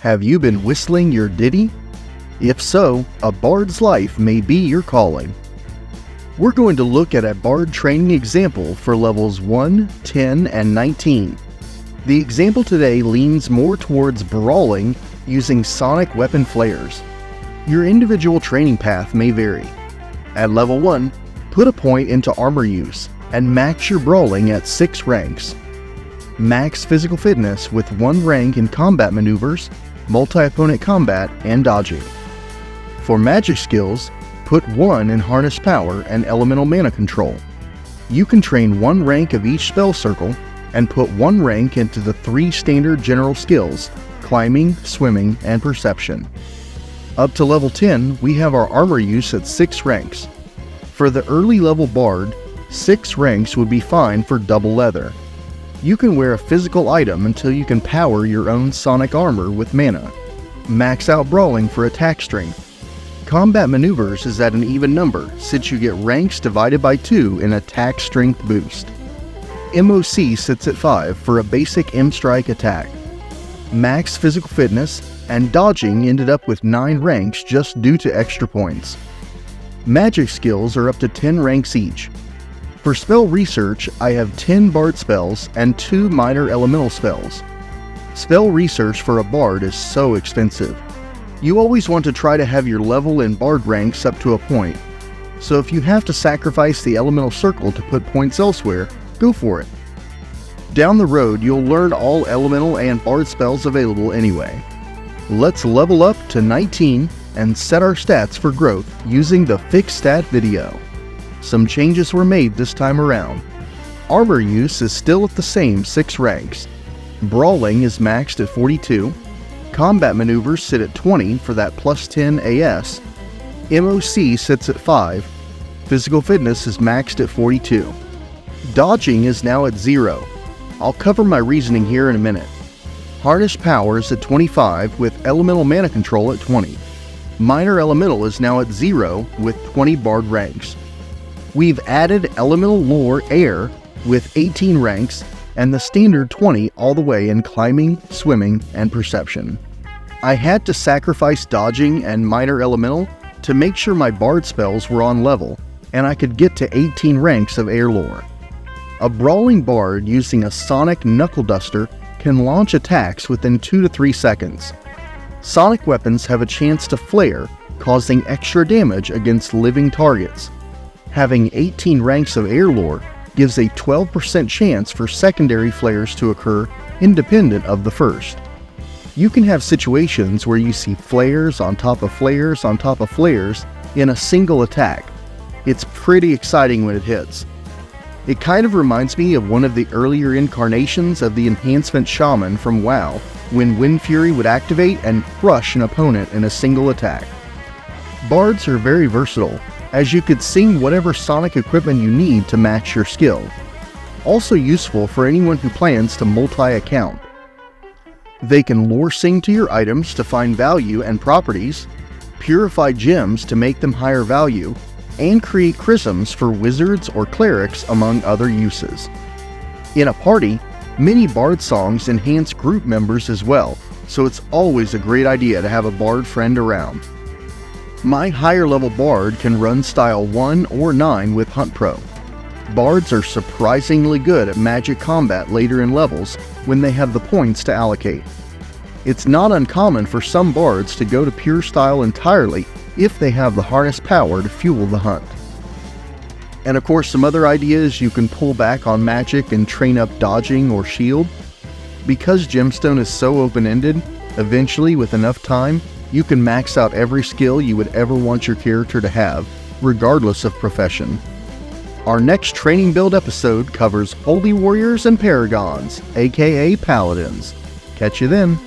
Have you been whistling your ditty? If so, a bard's life may be your calling. We're going to look at a bard training example for levels 1, 10, and 19. The example today leans more towards brawling using sonic weapon flares. Your individual training path may vary. At level 1, put a point into armor use and max your brawling at 6 ranks. Max physical fitness with 1 rank in combat maneuvers, multi-opponent combat, and dodging. For magic skills, put 1 in harness power and elemental mana control. You can train 1 rank of each spell circle and put 1 rank into the 3 standard general skills, climbing, swimming, and perception. Up to level 10, we have our armor use at 6 ranks. For the early level bard, 6 ranks would be fine for double leather. You can wear a physical item until you can power your own sonic armor with mana. Max out brawling for attack strength. Combat maneuvers is at an even number since you get ranks divided by 2 in attack strength boost. MOC sits at 5 for a basic M-strike attack. Max physical fitness and dodging ended up with 9 ranks just due to extra points. Magic skills are up to 10 ranks each. For spell research, I have 10 bard spells and 2 minor elemental spells. Spell research for a bard is so expensive. You always want to try to have your level in bard ranks up to a point. So if you have to sacrifice the elemental circle to put points elsewhere, go for it. Down the road, you'll learn all elemental and bard spells available anyway. Let's level up to 19 and set our stats for growth using the fixed stat video. Some changes were made this time around. Armor use is still at the same 6 ranks. Brawling is maxed at 42. Combat maneuvers sit at 20 for that plus 10 AS. MOC sits at 5. Physical fitness is maxed at 42. Dodging is now at 0. I'll cover my reasoning here in a minute. Harness power is at 25 with elemental mana control at 20. Minor elemental is now at 0 with 20 bard ranks. We've added elemental lore air with 18 ranks and the standard 20 all the way in climbing, swimming, and perception. I had to sacrifice dodging and minor elemental to make sure my bard spells were on level and I could get to 18 ranks of air lore. A brawling bard using a sonic knuckle duster can launch attacks within 2 to 3 seconds. Sonic weapons have a chance to flare, causing extra damage against living targets. Having 18 ranks of air lore gives a 12% chance for secondary flares to occur independent of the first. You can have situations where you see flares on top of flares on top of flares in a single attack. It's pretty exciting when it hits. It kind of reminds me of one of the earlier incarnations of the enhancement shaman from WoW, when Wind Fury would activate and crush an opponent in a single attack. Bards are very versatile, as you could sing whatever sonic equipment you need to match your skill. Also useful for anyone who plans to multi-account. They can lore sing to your items to find value and properties, purify gems to make them higher value, and create chrisms for wizards or clerics among other uses. In a party, many bard songs enhance group members as well, so it's always a great idea to have a bard friend around. My higher level bard can run style 1 or 9 with Hunt Pro. Bards are surprisingly good at magic combat later in levels when they have the points to allocate. It's not uncommon for some bards to go to pure style entirely if they have the harness power to fuel the hunt. And of course, some other ideas: you can pull back on magic and train up dodging or shield. Because Gemstone is so open-ended, eventually with enough time, you can max out every skill you would ever want your character to have, regardless of profession. Our next training build episode covers Holy Warriors and Paragons, aka Paladins. Catch you then!